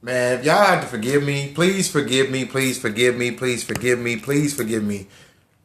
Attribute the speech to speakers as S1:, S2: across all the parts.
S1: Man, if y'all have to forgive me, please forgive me, please forgive me, please forgive me, please forgive me.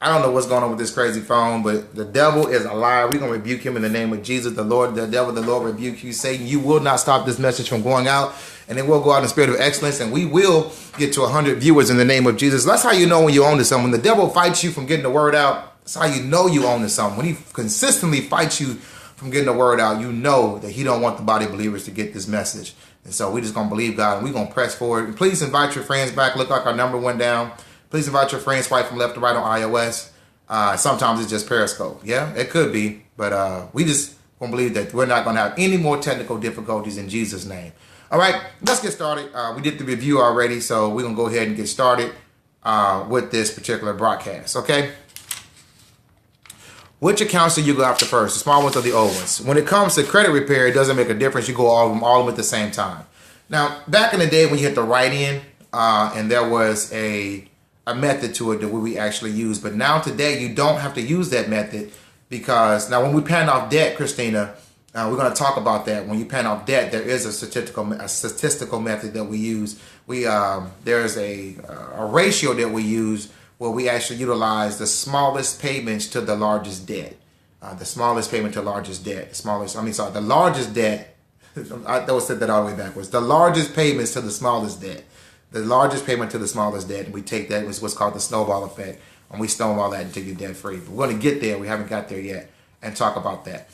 S1: I don't know what's going on with this crazy phone, but the devil is a liar. We're going to rebuke him in the name of Jesus. The Lord, the devil, the Lord rebuke you. Satan, you will not stop this message from going out, and it will go out in the spirit of excellence, and we will get to 100 viewers in the name of Jesus. That's how you know when you own to something. When the devil fights you from getting the word out, that's how you know you own to something. When he consistently fights you from getting the word out, you know that he don't want the body of believers to get this message. And so we're just going to believe God, and we're going to press forward. And please invite your friends back. Look like our number went down. Please invite your friends, swipe from left to right on iOS. Sometimes it's just Periscope. Yeah, it could be. But we just going to believe that we're not going to have any more technical difficulties in Jesus' name. All right, let's get started. We did the review already, so we're going to go ahead and get started with this particular broadcast, okay? Which accounts do you go after first, the small ones or the old ones? When it comes to credit repair, it doesn't make a difference. You go all of them at the same time. Now, back in the day when you hit the write-in, and there was a method to it that we actually use. But now today, you don't have to use that method because now when we pan off debt, Christina, we're going to talk about that. When you pan off debt, there is a statistical method that we use. There's a ratio that we use where we actually utilize the smallest payments to the largest debt. The smallest payment to largest debt. The largest debt. I said that all the way backwards. The largest payments to the smallest debt. The largest payment to the smallest debt. And we take that as what's called the snowball effect. And we snowball that until you're debt free. But we're going to get there. We haven't got there yet. And talk about that.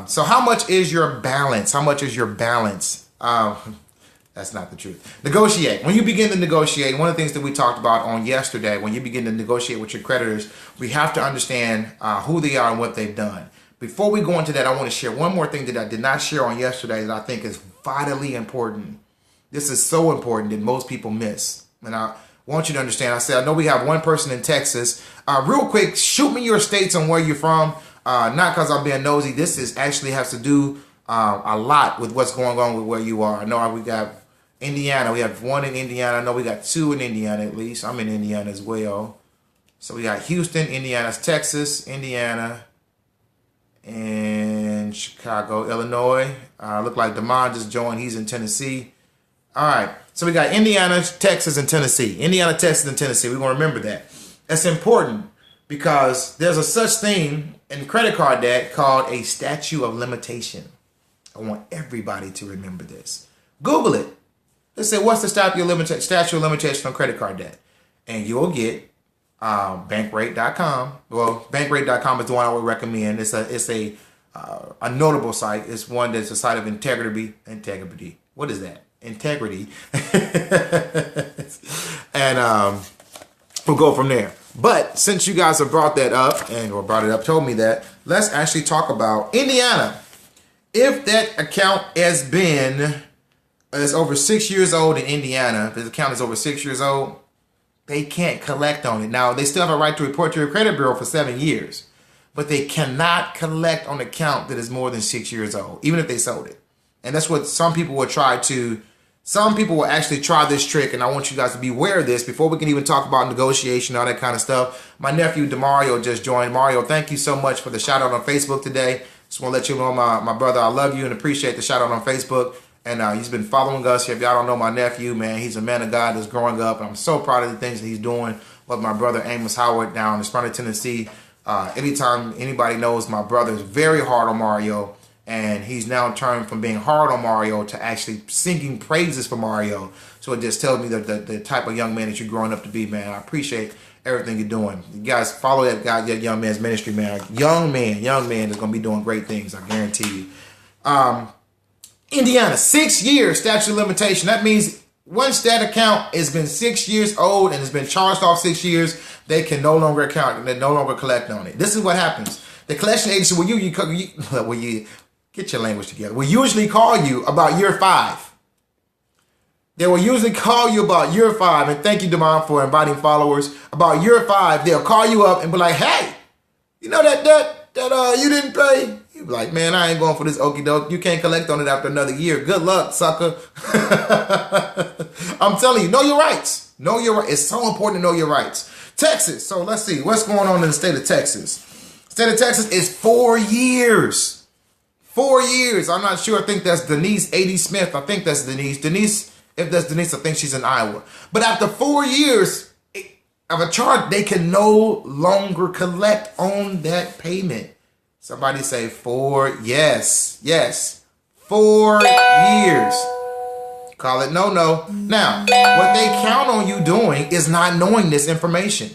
S1: So how much is your balance? How much is your balance? That's not the truth. Negotiate. When you begin to negotiate, one of the things that we talked about on yesterday, when you begin to negotiate with your creditors, we have to understand who they are and what they've done. Before we go into that, I want to share one more thing that I did not share on yesterday that I think is vitally important. This is so important that most people miss. And I want you to understand, I know we have one person in Texas. Real quick, shoot me your states on where you're from. Not because I'm being nosy. This is actually has to do a lot with what's going on with where you are. I know we got Indiana. We have one in Indiana. I know we got two in Indiana at least. I'm in Indiana as well. So we got Houston, Indiana, Texas, Indiana, and Chicago, Illinois. Look like Damon just joined. He's in Tennessee. All right. So we got Indiana, Texas, and Tennessee. Indiana, Texas, and Tennessee. We're going to remember that. That's important because there's a such thing in credit card debt called a statute of limitation. I want everybody to remember this. Google it. Let's say, what's the statute of limitation on credit card debt? And you'll get bankrate.com. Well, bankrate.com is the one I would recommend. It's a notable site. It's one that's a site of integrity. What is that? Integrity. And we'll go from there. But since you guys have brought that up told me that, let's actually talk about Indiana. If that account is over 6 years old in Indiana, if the account is over 6 years old, they can't collect on it. Now, they still have a right to report to your credit bureau for 7 years, but they cannot collect on an account that is more than 6 years old, even if they sold it. And that's what some people will actually try this trick, and I want you guys to be aware of this before we can even talk about negotiation, all that kind of stuff. My nephew, DeMario, just joined. Mario, thank you so much for the shout out on Facebook today. Just want to let you know, my brother, I love you and appreciate the shout out on Facebook. And he's been following us. If y'all don't know my nephew, man, he's a man of God that's growing up. And I'm so proud of the things that he's doing with my brother Amos Howard down in Smyrna, Tennessee. Anytime anybody knows my brother is very hard on Mario. And he's now turned from being hard on Mario to actually singing praises for Mario. So it just tells me that the type of young man that you're growing up to be, man. I appreciate everything you're doing. You guys follow that guy, that young man's ministry, man. Young man is going to be doing great things. I guarantee you. Indiana, 6 years statute of limitation. That means once that account has been 6 years old and has been charged off 6 years, they can no longer account, they no longer collect on it. This is what happens. The collection agency will get your language together. Will usually call you about year 5. They will usually call you about year 5, and thank you, Damon, for inviting followers. About year 5, they'll call you up and be like, "Hey, you know that you didn't pay." You be like, "Man, I ain't going for this okie doke. You can't collect on it after another year. Good luck, sucker." I'm telling you, know your rights. Know your rights. It's so important to know your rights. Texas. So let's see what's going on in the state of Texas. State of Texas is 4 years. 4 years. I'm not sure. I think that's Denise A.D. Smith. I think that's Denise. Denise If that's Denise, I think she's in Iowa. But after 4 years of a charge, they can no longer collect on that payment. Somebody say 4. Yes. 4 years. Call it no. Now, what they count on you doing is not knowing this information.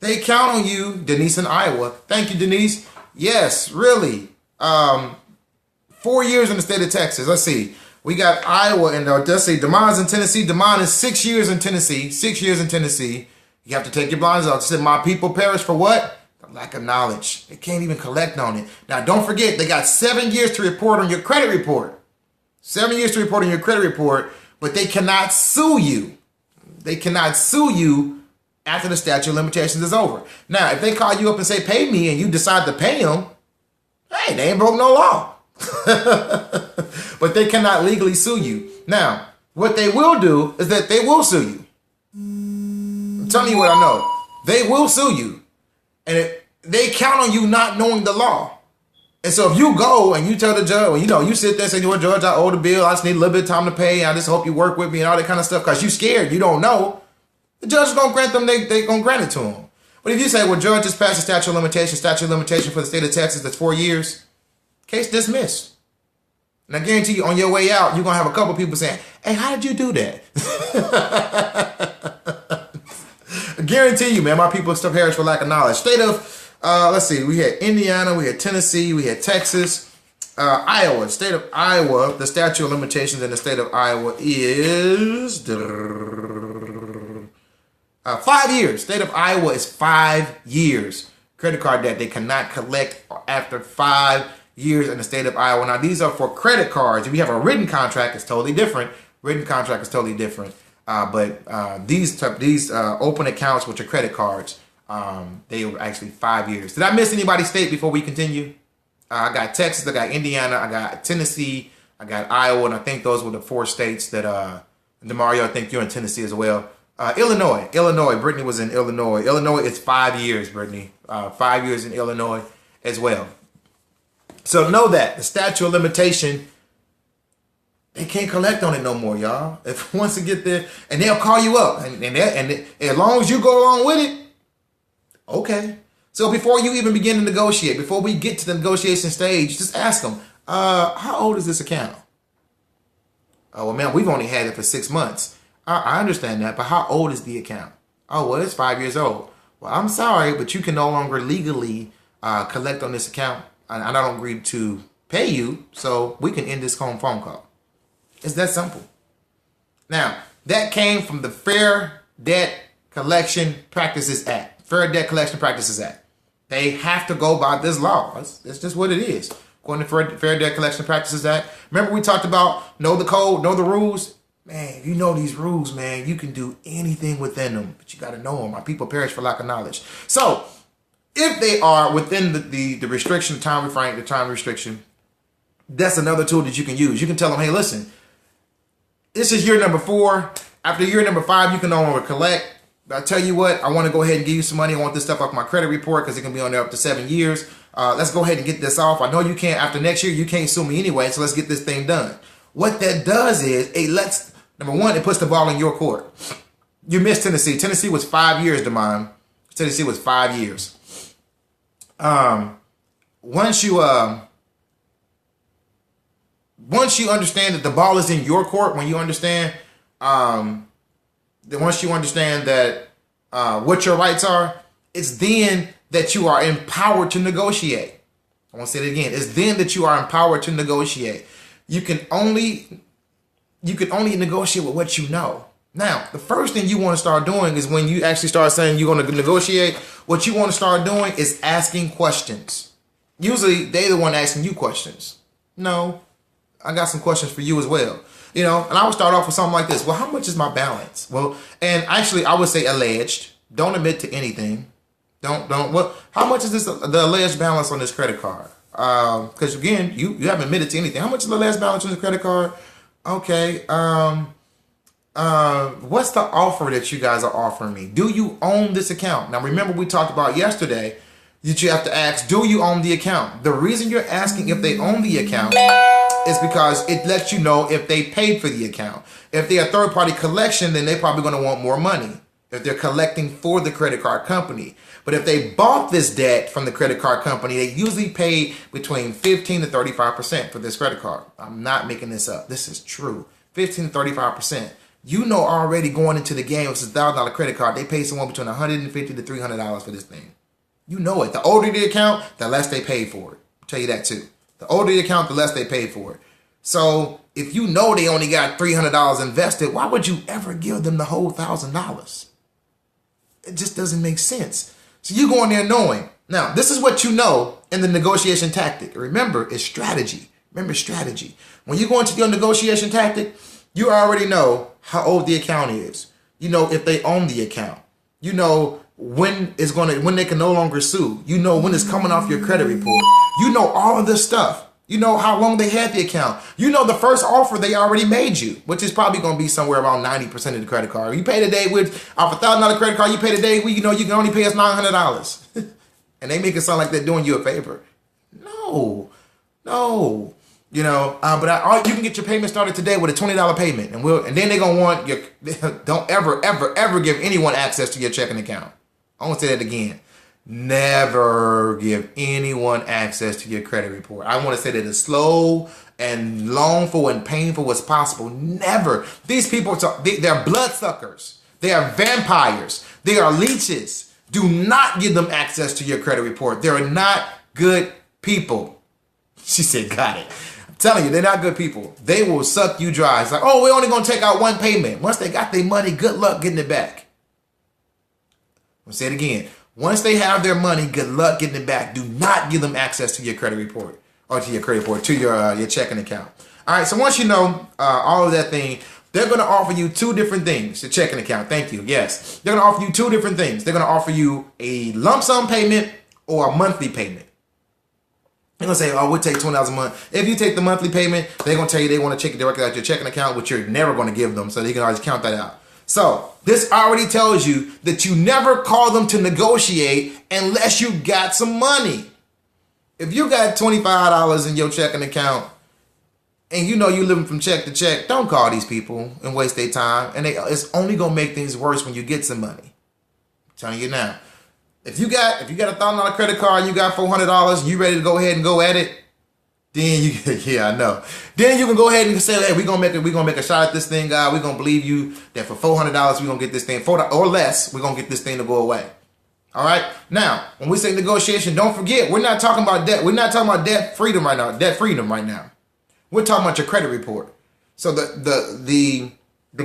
S1: They count on you, Denise in Iowa. Thank you, Denise. Yes, really. 4 years in the state of Texas. Let's see. We got Iowa and let's see, Demon's in Tennessee. Demon is 6 years in Tennessee. 6 years in Tennessee. You have to take your blinders off. It said, my people perish for what? The lack of knowledge. They can't even collect on it. Now, don't forget, they got 7 years to report on your credit report. 7 years to report on your credit report, but they cannot sue you. They cannot sue you after the statute of limitations is over. Now, if they call you up and say, pay me, and you decide to pay them, hey, they ain't broke no law. But they cannot legally sue you. Now, what they will do is that they will sue you. I'm telling you what I know. They will sue you. And they count on you not knowing the law. And so if you go and you tell the judge, well, you sit there and say, you know, Judge, I owe the bill. I just need a little bit of time to pay. I just hope you work with me and all that kind of stuff because you're scared. You don't know. The judge is going to grant them. They going to grant it to them. But if you say, well, Judge, just passed the statute of limitation for the state of Texas, that's 4 years, case dismissed. And I guarantee you on your way out, you're going to have a couple people saying, hey, how did you do that? I guarantee you, man, my people still perish for lack of knowledge. State of, let's see, we had Indiana, we had Tennessee, we had Texas, Iowa. State of Iowa, the statute of limitations in the state of Iowa is 5 years. State of Iowa is 5 years. Credit card debt they cannot collect after 5 years in the state of Iowa. Now, these are for credit cards. If you have a written contract, it's totally different. Written contract is totally different. But these open accounts with your credit cards, they were actually 5 years. Did I miss anybody's state before we continue? I got Texas, I got Indiana, I got Tennessee, I got Iowa, and I think those were the 4 states that, DeMario, I think you're in Tennessee as well. Illinois, Brittany was in Illinois. Illinois is 5 years, Brittany. 5 years in Illinois as well. So know that the statute of limitation, they can't collect on it no more, y'all. If once it get there, and they'll call you up, and as long as you go along with it, okay. So before you even begin to negotiate, before we get to the negotiation stage, just ask them, how old is this account? Oh, well, man, we've only had it for 6 months. I understand that, but how old is the account? Oh, well, it's 5 years old. Well, I'm sorry, but you can no longer legally collect on this account. And I don't agree to pay you, so we can end this phone call. It's that simple. Now, that came from the Fair Debt Collection Practices Act. Fair Debt Collection Practices Act. They have to go by this law. That's just what it is. According to Fair Debt Collection Practices Act. Remember we talked about know the code, know the rules? Man, if you know these rules, man, you can do anything within them. But you got to know them. My people perish for lack of knowledge. So, if they are within the restriction, the time restriction, that's another tool that you can use. You can tell them, hey, listen, this is year number 4. After year number 5, you can no longer collect. But I tell you what, I want to go ahead and give you some money. I want this stuff off my credit report because it can be on there up to 7 years. Let's go ahead and get this off. I know you can't, after next year, you can't sue me anyway, so let's get this thing done. What that does is, it lets, number one, it puts the ball in your court. You missed Tennessee. Tennessee was 5 years, Demond. Tennessee was 5 years. Once you understand that the ball is in your court, when you understand, once you understand that what your rights are, it's then that you are empowered to negotiate. I want to say it again. It's then that you are empowered to negotiate. You can only negotiate with what you know. Now, the first thing you want to start doing is when you actually start saying you're going to negotiate, what you want to start doing is asking questions. Usually, they're the one asking you questions. No, I got some questions for you as well. And I would start off with something like this. Well, how much is my balance? Well, and actually, I would say alleged. Don't admit to anything. Well, how much is the alleged balance on this credit card? Because again, you haven't admitted to anything. How much is the alleged balance on the credit card? Okay. What's the offer that you guys are offering me? Do you own this account? Now, remember we talked about yesterday that you have to ask, do you own the account? The reason you're asking if they own the account is because it lets you know if they paid for the account. If they're a third-party collection, then they're probably going to want more money if they're collecting for the credit card company. But if they bought this debt from the credit card company, they usually pay between 15 to 35% for this credit card. I'm not making this up. This is true. 15 to 35%. You know already going into the game with this $1,000 credit card, they pay someone between $150 to $300 for this thing. You know it. The older the account, the less they pay for it. I'll tell you that too. The older the account, the less they pay for it. So if you know they only got $300 invested, why would you ever give them the whole $1,000? It just doesn't make sense. So you go in there knowing. Now, this is what you know in the negotiation tactic. Remember, it's strategy. Remember, strategy. When you go into your negotiation tactic, you already know how old the account is. You know if they own the account. You know when they can no longer sue. You know when it's coming off your credit report. You know all of this stuff. You know how long they had the account. You know the first offer they already made you, which is probably going to be somewhere around 90% of the credit card. You pay today off $1,000 credit card, you pay today, you know you can only pay us $900. And they make it sound like they're doing you a favor. No. You know, but you can get your payment started today with a $20 payment, and then they're going to want your, don't ever give anyone access to your checking account. I want to say that again. Never give anyone access to your credit report. I want to say that as slow and longful and painful as possible. Never. These people, they're bloodsuckers. They are vampires. They are leeches. Do not give them access to your credit report. They're not good people. She said, got it. I'm telling you, they're not good people. They will suck you dry. It's like, oh, we're only going to take out one payment. Once they got their money, good luck getting it back. I'll say it again. Once they have their money, good luck getting it back. Do not give them access to your credit report or to your credit report, to your checking account. All right, so once you know all of that thing, they're going to offer you two different things. The checking account, thank you, yes. They're going to offer you two different things. They're going to offer you a lump sum payment or a monthly payment. They're going to say, oh, we'll take $20 a month. If you take the monthly payment, they're going to tell you they want to check it directly out your checking account, which you're never going to give them, so they can always count that out. So this already tells you that you never call them to negotiate unless you got some money. If you got $25 in your checking account and you know you're living from check to check, don't call these people and waste their time. And it's only going to make things worse when you get some money. I'm telling you now. If you got a $1,000 credit card, you got $400, you ready to go ahead and go at it, then yeah, I know. Then you can go ahead and say, hey, we're gonna make a shot at this thing, guy. We're gonna believe you that for $400 we're gonna get this thing, or less, we're gonna get this thing to go away. All right. Now, when we say negotiation, don't forget we're not talking about debt. We're not talking about debt freedom right now. We're talking about your credit report. So the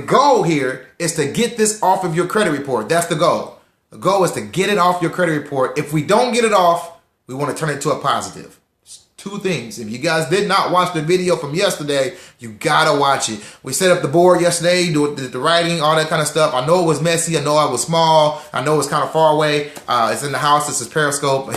S1: goal here is to get this off of your credit report. That's the goal. The goal is to get it off your credit report. If we don't get it off, we want to turn it to a positive. Two things. If you guys did not watch the video from yesterday, you gotta watch it. We set up the board yesterday, do the writing, all that kind of stuff. I know it was messy. I know I was small. I know it's kind of far away. It's in the house. This is Periscope.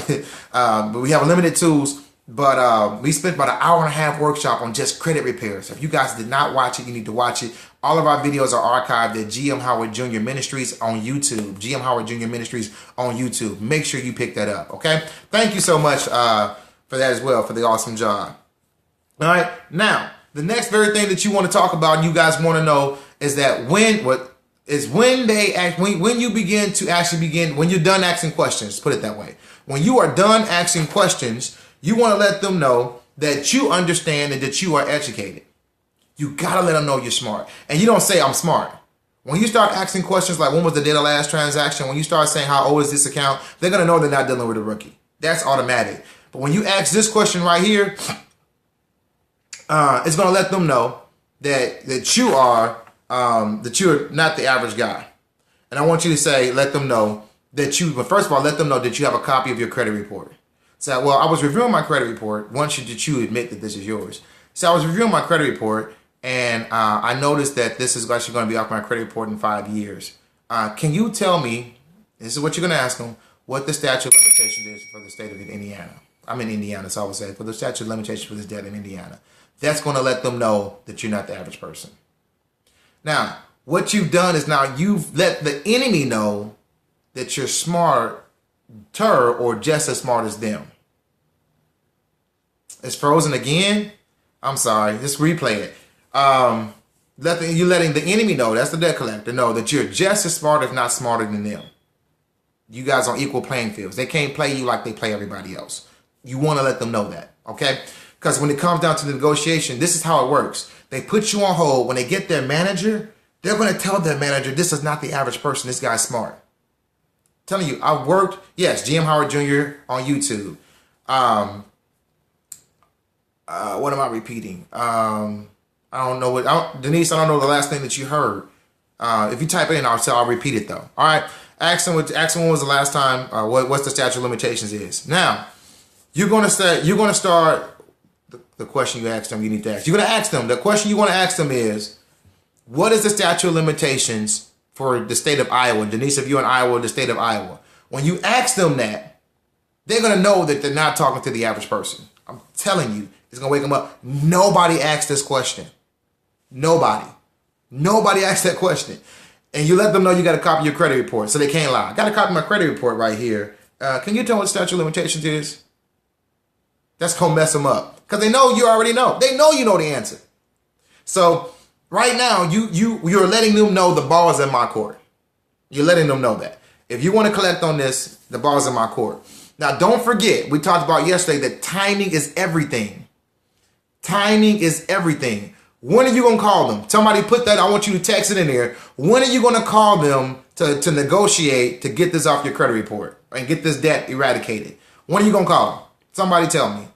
S1: But we have limited tools. But we spent about an hour and a half workshop on just credit repair. So if you guys did not watch it, you need to watch it. All of our videos are archived at GM Howard Jr. Ministries on YouTube. GM Howard Jr. Ministries on YouTube. Make sure you pick that up. Okay. Thank you so much. For that as well, for the awesome job. All right, now the next very thing that you want to talk about, and you guys want to know, is that when you're done asking questions. Put it that way. When you are done asking questions, you want to let them know that you understand and that you are educated. You gotta let them know you're smart, and you don't say I'm smart. When you start asking questions like when was the date of last transaction, when you start saying how old is this account, they're gonna know they're not dealing with a rookie. That's automatic. But when you ask this question right here, it's going to let them know that you're not the average guy. And I want you to let them know that first of all, let them know that you have a copy of your credit report. So, well, I was reviewing my credit report. Once you admit that this is yours. So I was reviewing my credit report, and I noticed that this is actually going to be off my credit report in 5 years. Can you tell me, this is what you're going to ask them, what the statute of limitations is for the state of Indiana? I'm in Indiana, so I would say for the statute of limitations for this debt in Indiana. That's going to let them know that you're not the average person. Now, what you've done is now you've let the enemy know that you're smarter or just as smart as them. It's frozen again. I'm sorry. Just replay it. You're letting the enemy know, that's the debt collector, know that you're just as smart, if not smarter than them. You guys on equal playing fields. They can't play you like they play everybody else. You want to let them know that, okay? Because when it comes down to the negotiation, this is how it works. They put you on hold. When they get their manager, they're going to tell their manager, this is not the average person. This guy's smart. I'm telling you, I've worked, yes, GM Howard Jr. on YouTube. What am I repeating? I don't know what, Denise, I don't know the last thing that you heard. If you type it in, I'll repeat it though. All right. Ask them when was the last time, what's the statute of limitations is. Now, you're going to start the question you ask them, you need to ask. You're going to ask them, the question you want to ask them is, what is the statute of limitations for the state of Iowa? Denise, if you're in Iowa, the state of Iowa. When you ask them that, they're going to know that they're not talking to the average person. I'm telling you, it's going to wake them up. Nobody asked this question. Nobody asked that question. And you let them know you got a copy of your credit report so they can't lie. I got a copy of my credit report right here. Can you tell me what statute of limitations is? That's going to mess them up. Because they know you already know. They know you know the answer. So right now, you're letting them know the ball is in my court. You're letting them know that. If you want to collect on this, the ball is in my court. Now, don't forget, we talked about yesterday that timing is everything. Timing is everything. When are you going to call them? Somebody put that, I want you to text it in there. When are you going to call them to negotiate to get this off your credit report and get this debt eradicated? When are you going to call them? Somebody tell me.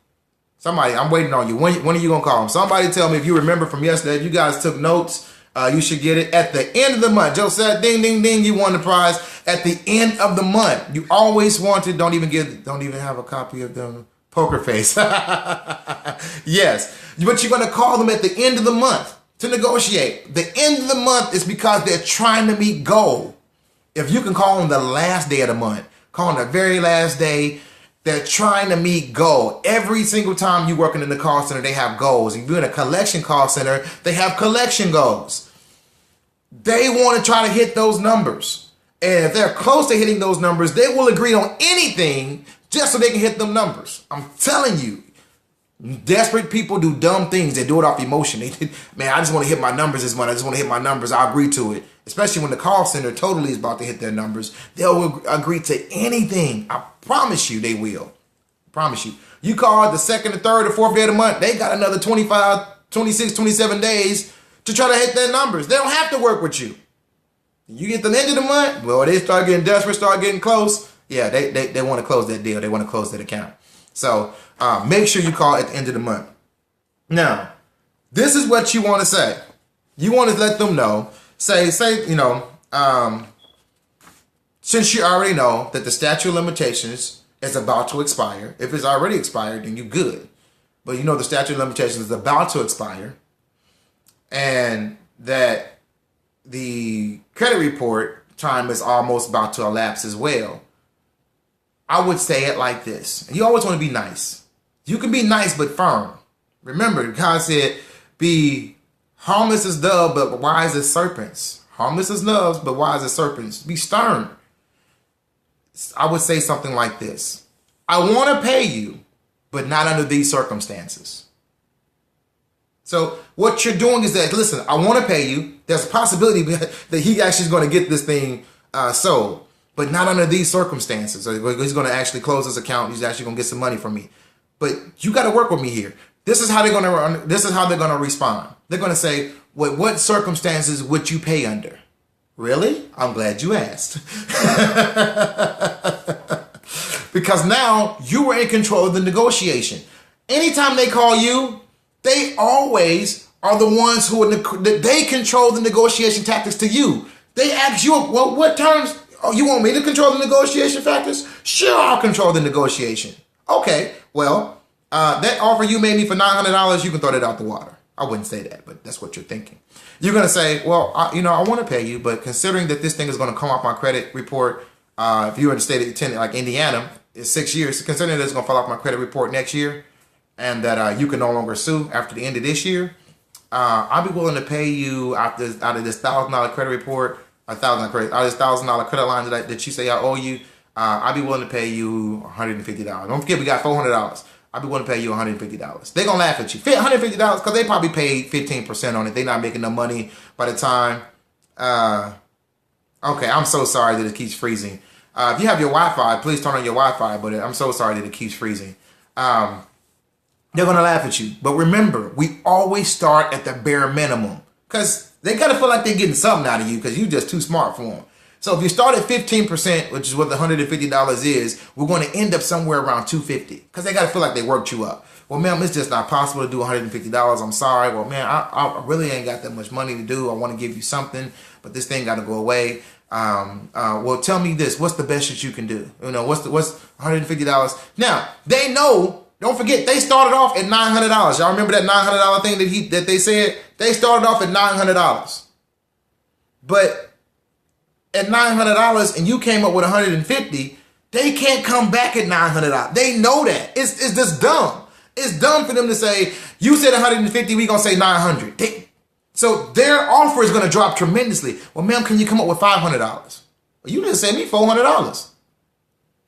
S1: Somebody, I'm waiting on you. When are you going to call them? Somebody tell me if you remember from yesterday. If you guys took notes, you should get it at the end of the month. Joe said, ding, ding, ding, you won the prize at the end of the month. You always wanted, don't even have a copy of the poker face. Yes, but you're going to call them at the end of the month to negotiate. The end of the month is because they're trying to meet goal. If you can call them the last day of the month, call them the very last day, they're trying to meet goal. Every single time you're working in the call center, they have goals. If you're in a collection call center, they have collection goals. They want to try to hit those numbers. And if they're close to hitting those numbers, they will agree on anything just so they can hit them numbers. I'm telling you, desperate people do dumb things. They do it off emotion. Man, I just want to hit my numbers this month. I just want to hit my numbers. I'll agree to it. Especially when the call center totally is about to hit their numbers. They'll agree to anything. I promise you they will. I promise you. You call it the second, the third, or fourth day of the month, they got another 25, 26, 27 days to try to hit their numbers. They don't have to work with you. You get to the end of the month, well, they start getting desperate, start getting close. Yeah, they want to close that deal. They want to close that account. So make sure you call at the end of the month. Now, this is what you want to say. You want to let them know. Say, since you already know that the statute of limitations is about to expire. If it's already expired, then you're good. But you know the statute of limitations is about to expire. And that the credit report time is almost about to elapse as well. I would say it like this. And you always want to be nice. You can be nice but firm. Remember, God said, be harmless as doves, but wise as serpents. Harmless as doves, but wise as serpents. Be stern. I would say something like this. I want to pay you, but not under these circumstances. So what you're doing is that, listen, I want to pay you. There's a possibility that he actually is going to get this thing sold, but not under these circumstances. So he's going to actually close his account. He's actually going to get some money from me. But you got to work with me here. This is how they're going to respond. They're going to say, what circumstances would you pay under? Really? I'm glad you asked. Because now you were in control of the negotiation. Anytime they call you, they always are the ones who they control the negotiation tactics to you. They ask you, well, what terms? Oh, you want me to control the negotiation factors? Sure, I'll control the negotiation. Okay, well, that offer you made me for $900, you can throw that out the water. I wouldn't say that, but that's what you're thinking. You're going to say, well, I want to pay you, but considering that this thing is going to come off my credit report, if you're in the state of like Indiana, it's 6 years, considering that it's going to fall off my credit report next year, and that you can no longer sue after the end of this year, I'll be willing to pay you out of this $1,000 credit report, out of this $1,000 credit line that you say I owe you, I'll be willing to pay you $150. Don't forget, we got $400. I'll be willing to pay you $150. They're going to laugh at you. $150 because they probably paid 15% on it. They're not making no money by the time. Okay, I'm so sorry that it keeps freezing. If you have your Wi-Fi, please turn on your Wi-Fi, but I'm so sorry that it keeps freezing. They're going to laugh at you. But remember, we always start at the bare minimum because they got to feel like they're getting something out of you because you're just too smart for them. So if you start at 15%, which is what the $150 is, we're going to end up somewhere around $250 because they got to feel like they worked you up. Well, ma'am, it's just not possible to do $150. I'm sorry. Well, man, I really ain't got that much money to do. I want to give you something, but this thing got to go away. Well, tell me this. What's the best that you can do? You know, what's $150? Now, they know. Don't forget, they started off at $900. Y'all remember that $900 thing that they said? They started off at $900. But at $900 and you came up with $150, they can't come back at $900. They know that. It's just dumb. It's dumb for them to say, you said $150, we gonna say $900. So their offer is gonna drop tremendously. Well, ma'am, can you come up with $500? Well, you didn't say me $400.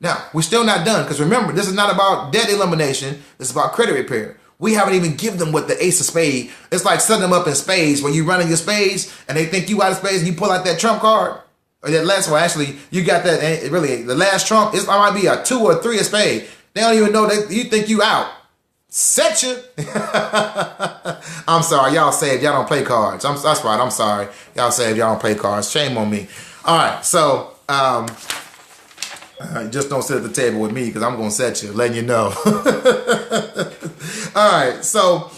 S1: Now, we're still not done because remember, this is not about debt elimination. This is about credit repair. We haven't even given them what the ace of spades. It's like setting them up in spades where you running your spades and they think you out of spades and you pull out that trump card. Or that last one, actually, you got that, and really, the last trump, it might be a 2 or 3 of spade. They don't even know that you think you out. Set you. I'm sorry, y'all saved. Y'all don't play cards. That's right, I'm sorry. Y'all saved. Y'all don't play cards. Shame on me. All right, so, just don't sit at the table with me because I'm going to set you, letting you know. All right, so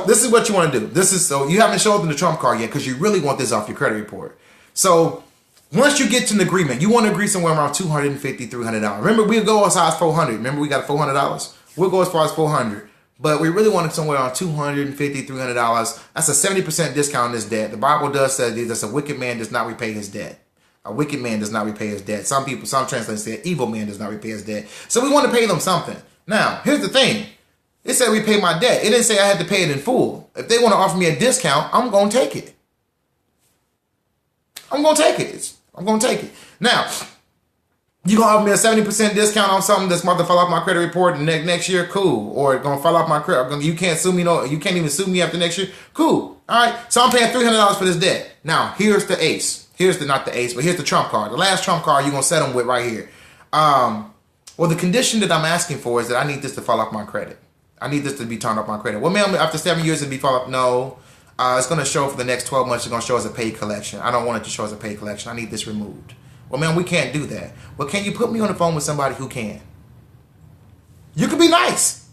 S1: this is what you want to do. So you haven't showed them the trump card yet because you really want this off your credit report. So once you get to an agreement, you want to agree somewhere around $250, $300. Remember, we'll go as high as $400. Remember, we got $400. We'll go as far as $400. But we really want it somewhere around $250, $300. That's a 70% discount on this debt. The Bible does say that a wicked man does not repay his debt. A wicked man does not repay his debt. Some translators say an evil man does not repay his debt. So we want to pay them something. Now, here's the thing. It said repay my debt. It didn't say I had to pay it in full. If they want to offer me a discount, I'm going to take it. I'm going to take it. I'm going to take it. Now, you going to offer me a 70% discount on something that's about to fall off my credit report next year? Cool. Or it's going to fall off my credit. You can't sue me. No, you can't even sue me after next year? Cool. All right. So I'm paying $300 for this debt. Now, here's the ace. Not the ace, but here's the trump card. The last trump card you're going to set them with right here. Well, the condition that I'm asking for is that I need this to fall off my credit. I need this to be turned off my credit. Well, ma'am, after 7 years it'll be fall off. No. It's going to show for the next 12 months. It's going to show as a paid collection. I don't want it to show as a paid collection. I need this removed. Well, ma'am, we can't do that. Well, can you put me on the phone with somebody who can? You can be nice.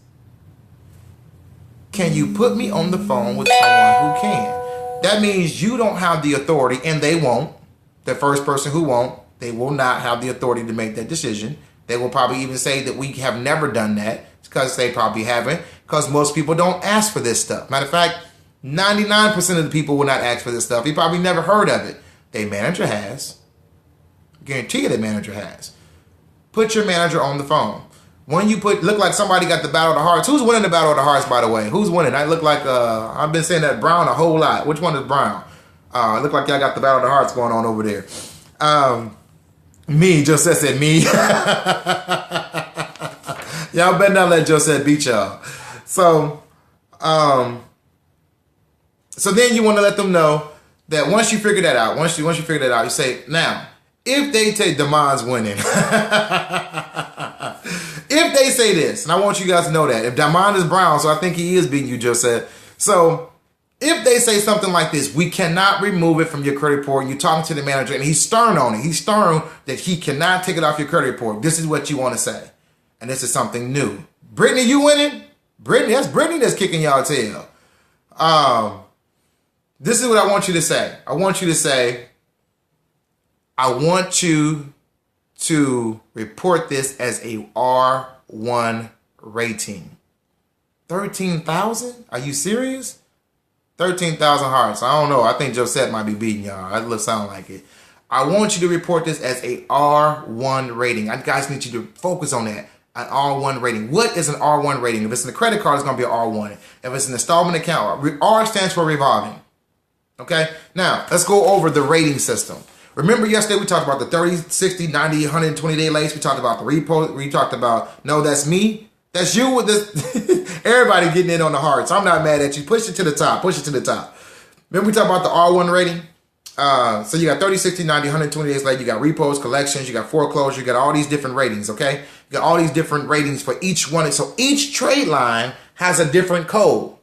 S1: Can you put me on the phone with someone who can? That means you don't have the authority, and they won't. The first person who won't, they will not have the authority to make that decision. They will probably even say that we have never done that because they probably haven't, because most people don't ask for this stuff. Matter of fact, 99% of the people will not ask for this stuff. He probably never heard of it. Their manager has. I guarantee you their manager has. Put your manager on the phone. When you look like somebody got the battle of the hearts. Who's winning the battle of the hearts, by the way? Who's winning? I look like, I've been saying that Brown a whole lot. Which one is Brown? It look like y'all got the battle of the hearts going on over there. Me, Josette said me. Y'all better not let Josette beat y'all. So then you want to let them know that once you figure that out, once you figure that out, you say, now, if they take Damon's winning, if they say this, and I want you guys to know that, if Damon is Brown, so I think he is beating you, Josette. So if they say something like this, we cannot remove it from your credit report, and you're talking to the manager, and he's stern on it. He's stern that he cannot take it off your credit report. This is what you want to say. And this is something new. Brittany, you winning? Brittany, that's Brittany that's kicking y'all tail. This is what I want you to say. I want you to say, I want you to report this as a R1 rating. 13,000? Are you serious? 13,000 hearts. I don't know. I think Josette might be beating y'all. That looks sound like it. I want you to report this as a R1 rating. I guys need you to focus on that. An R1 rating. What is an R1 rating? If it's in a credit card, it's going to be an R1. If it's an installment account, R stands for revolving. Okay? Now, let's go over the rating system. Remember yesterday we talked about the 30, 60, 90, 120 day lates. We talked about the repo. We talked about, no, that's me. That's you with this. Everybody getting in on the heart. So I'm not mad at you. Push it to the top. Push it to the top. Remember we talked about the R1 rating? So you got 30, 60, 90, 120 days late. You got repos, collections. You got foreclosure. You got all these different ratings, okay? You got all these different ratings for each one. So each trade line has a different code.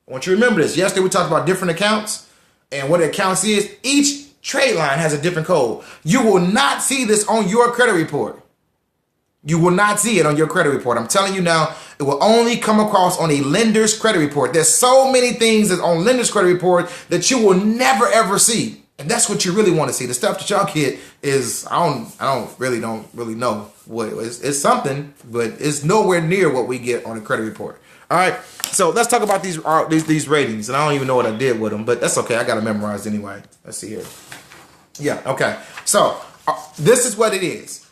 S1: I want you to remember this. Yesterday we talked about different accounts and what accounts is. Each trade line has a different code. You will not see this on your credit report. You will not see it on your credit report. I'm telling you now, it will only come across on a lender's credit report. There's so many things that's on lender's credit report that you will never ever see. And that's what you really want to see. The stuff that y'all get is, I don't really know what it is. It's something, but it's nowhere near what we get on a credit report. All right. So let's talk about these ratings. And I don't even know what I did with them, but that's okay. I got it memorized anyway. Let's see here. Yeah. Okay. So this is what it is.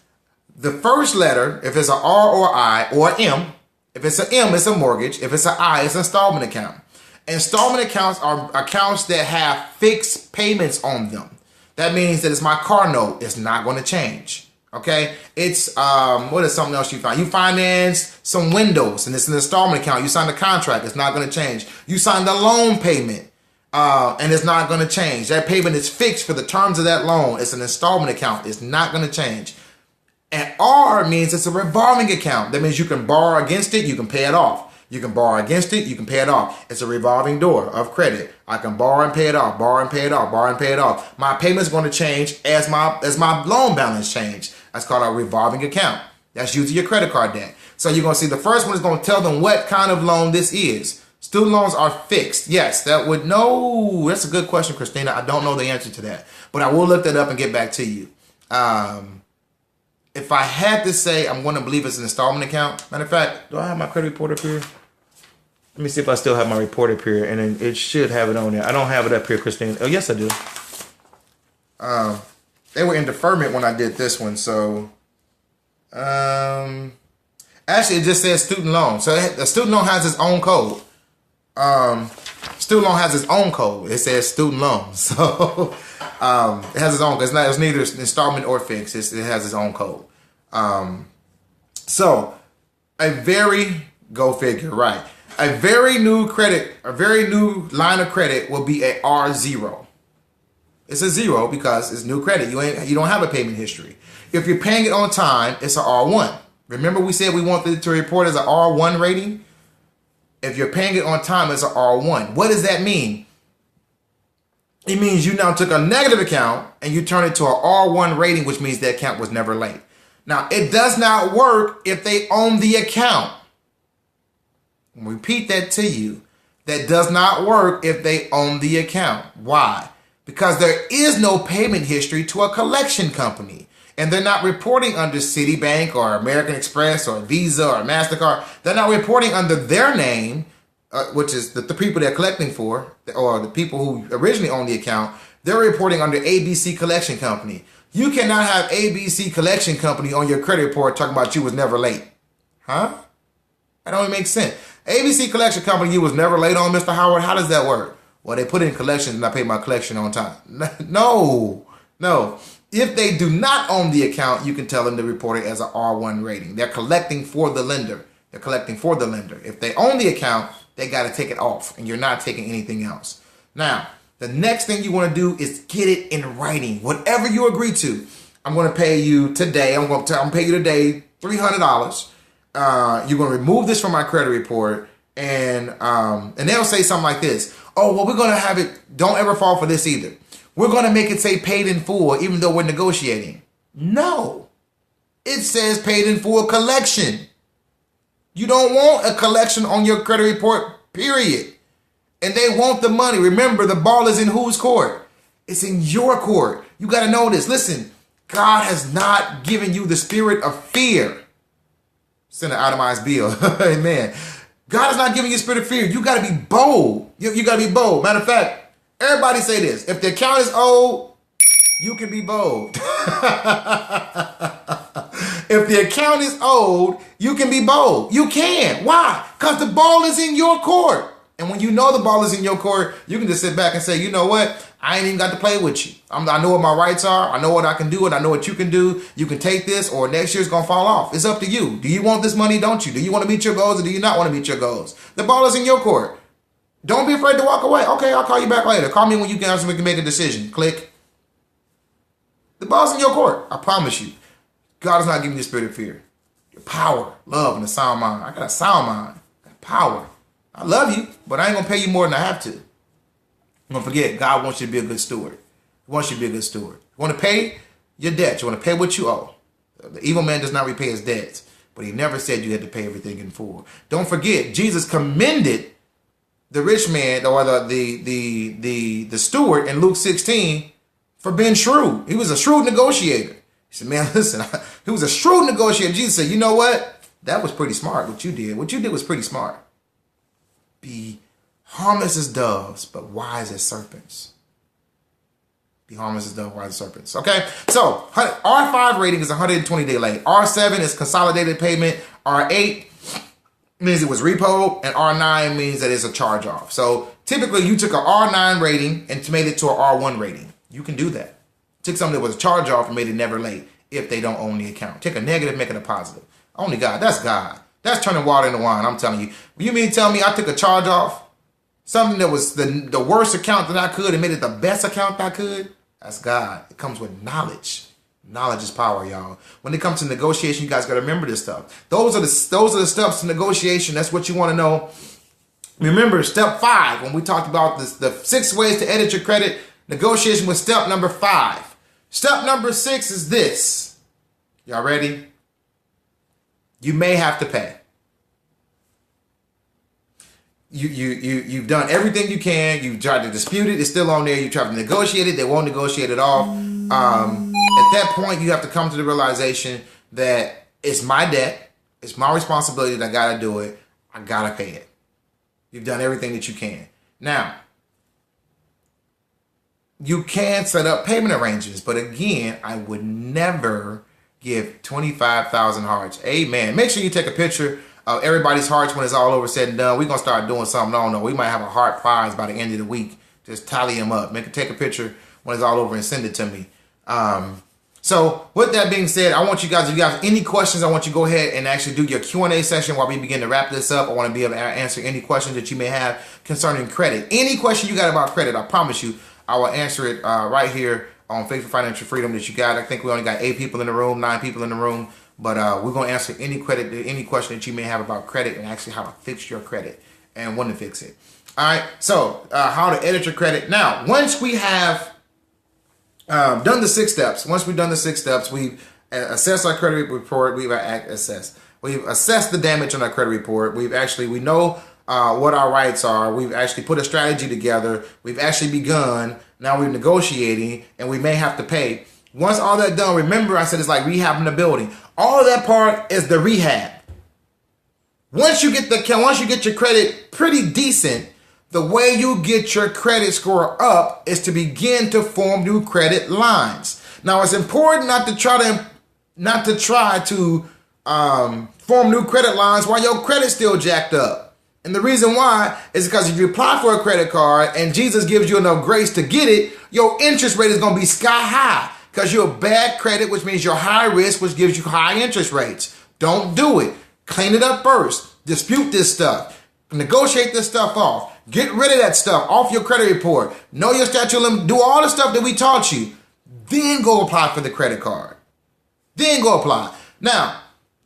S1: The first letter, if it's an R or I or M, if it's an M, it's a mortgage. If it's an I, it's an installment account. Installment accounts are accounts that have fixed payments on them. That means that it's my car note. It's not going to change. Okay. It's, what is something else you find? You finance some windows and it's an installment account. You sign the contract. It's not going to change. You sign the loan payment. And it's not going to change. That payment is fixed for the terms of that loan. It's an installment account. It's not going to change. And R means it's a revolving account. That means you can borrow against it, you can pay it off. You can borrow against it, you can pay it off. It's a revolving door of credit. I can borrow and pay it off, borrow and pay it off, borrow and pay it off. My payment's going to change as my loan balance change. That's called a revolving account. That's using your credit card debt. So you're going to see the first one is going to tell them what kind of loan this is. Student loans are fixed. Yes, that's a good question, Christina. I don't know the answer to that, but I will look that up and get back to you. If I had to say, I'm going to believe it's an installment account. Matter of fact, do I have my credit report up here? Let me see if I still have my report up here, and it should have it on there. I don't have it up here, Christina. Oh, yes, I do. They were in deferment when I did this one, so actually it just says student loan. So the student loan has its own code. Student loan has its own code. It says student loan, so it has its own. It's neither installment or fixed. It has its own code. So go figure, right? A very new line of credit will be a R0. It's a 0 because it's new credit. You don't have a payment history. If you're paying it on time, it's an R1. Remember we said we wanted to report as an R1 rating? If you're paying it on time, it's an R1. What does that mean? It means you now took a negative account and you turn it to an R1 rating, which means the account was never late. Now, it does not work if they own the account. I'll repeat that to you. That does not work if they own the account. Why? Because there is no payment history to a collection company. And they're not reporting under Citibank or American Express or Visa or MasterCard. They're not reporting under their name, which is the people they're collecting for, or the people who originally owned the account. They're reporting under ABC Collection Company. You cannot have ABC Collection Company on your credit report talking about you was never late. Huh? That don't even make sense. ABC Collection Company, you was never late on, Mr. Howard. How does that work? Well, they put in collections and I pay my collection on time. No. If they do not own the account, you can tell them to report it as an R1 rating. They're collecting for the lender. If they own the account, they got to take it off, and you're not taking anything else. Now, the next thing you want to do is get it in writing. Whatever you agree to, I'm going to pay you today. I'm going to pay you today $300. You're going to remove this from my credit report, and they'll say something like this. Oh, well, we're going to have it. Don't ever fall for this either. We're going to make it say paid in full, even though we're negotiating. No. It says paid in full collection. You don't want a collection on your credit report, period. And they want the money. Remember, the ball is in whose court? It's in your court. You got to know this. Listen, God has not given you the spirit of fear. Send an itemized bill. Amen. God is not giving you a spirit of fear. You got to be bold. You got to be bold. Matter of fact, everybody say this. If the account is old, you can be bold. If the account is old, you can be bold. You can. Why? Because the ball is in your court. And when you know the ball is in your court, you can just sit back and say, you know what? I ain't even got to play with you. I know what my rights are. I know what I can do, and I know what you can do. You can take this, or next year's going to fall off. It's up to you. Do you want this money? Don't you? Do you want to meet your goals, or do you not want to meet your goals? The ball is in your court. Don't be afraid to walk away. Okay, I'll call you back later. Call me when you can make a decision. Click. The ball's in your court. I promise you. God is not giving you a spirit of fear. Your power, love, and a sound mind. I got a sound mind. I got power. I love you, but I ain't going to pay you more than I have to. Don't forget, God wants you to be a good steward. He wants you to be a good steward. You want to pay your debts. You want to pay what you owe. The evil man does not repay his debts, but he never said you had to pay everything in full. Don't forget, Jesus commended the rich man, or the steward in Luke 16 for being shrewd. He was a shrewd negotiator. He said, man, listen, he was a shrewd negotiator. Jesus said, you know what? That was pretty smart what you did. What you did was pretty smart. Be harmless as doves, but wise as serpents. Be harmless as doves, wise as serpents. Okay, so R5 rating is 120-day late. R7 is consolidated payment. R8 means it was repo, and R9 means that it's a charge off. So typically you took an R9 rating and made it to an R1 rating. You can do that. Took something that was a charge off and made it never late if they don't own the account. Take a negative, make it a positive. Only God. That's God. That's turning water into wine, I'm telling you. You mean tell me I took a charge off? Something that was the worst account that I could and made it the best account I could? That's God. It comes with knowledge. Knowledge is power, y'all. When it comes to negotiation, you guys got to remember this stuff. Those are the steps to negotiation. That's what you want to know. Remember step 5 when we talked about this, the 6 ways to edit your credit. Negotiation was step number 5. Step number 6 is this. Y'all ready? You may have to pay. You've done everything you can. You've tried to dispute it. It's still on there. You tried to negotiate it. They won't negotiate it off. At that point, you have to come to the realization that it's my debt. It's my responsibility that I got to do it. I got to pay it. You've done everything that you can. Now, you can set up payment arrangements. But again, I would never give 25,000 hearts. Amen. Make sure you take a picture of everybody's hearts when it's all over said and done. We're going to start doing something. I don't know. We might have a heart prize by the end of the week. Just tally them up. Take a picture when it's all over and send it to me. So with that being said, I want you guys, if you have any questions, I want you to go ahead and actually do your Q&A session while we begin to wrap this up. I want to be able to answer any questions that you may have concerning credit. Any question you got about credit, I promise you, I will answer it right here on Faith for Financial Freedom that you got. I think we only got 8 people in the room, 9 people in the room. But we're going to answer any question that you may have about credit and actually how to fix your credit and when to fix it. All right. So how to edit your credit. Now, once we have done the 6 steps, we've assessed our credit report. We've assessed the damage on our credit report. We know what our rights are. We've actually put a strategy together. We've actually begun. Now we're negotiating and we may have to pay. Once all that done, remember I said it's like rehabbing a building. All of that part is the rehab. Once you get your credit pretty decent, the way you get your credit score up is to begin to form new credit lines. Now it's important not to try to form new credit lines while your credit's still jacked up. And the reason why is because if you apply for a credit card and Jesus gives you enough grace to get it, your interest rate is going to be sky high. Because you're bad credit, which means you're high risk, which gives you high interest rates. Don't do it. Clean it up first. Dispute this stuff. Negotiate this stuff off. Get rid of that stuff off your credit report. Know your statute of limits. Do all the stuff that we taught you. Then go apply for the credit card. Then go apply. Now,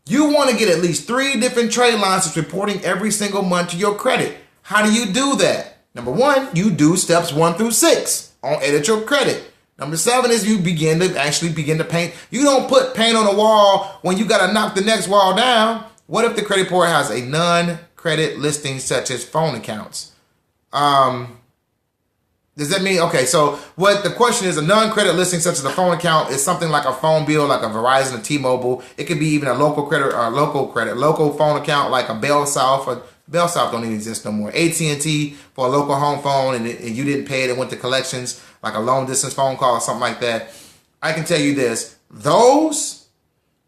S1: you want to get at least 3 different trade lines that's reporting every single month to your credit. How do you do that? Number 1, you do steps 1 through 6 on edit your credit. Number 7 is you begin to paint. You don't put paint on the wall when you got to knock the next wall down. What if the credit report has a non-credit listing such as phone accounts? Does that mean, okay, so what the question is, a non-credit listing such as a phone account is something like a phone bill, like a Verizon or T-Mobile. It could be even a local phone account like a Bell South. Or Bell South don't even exist no more. AT&T for a local home phone and you didn't pay it, it went to collections, like a long distance phone call or something like that. I can tell you this, those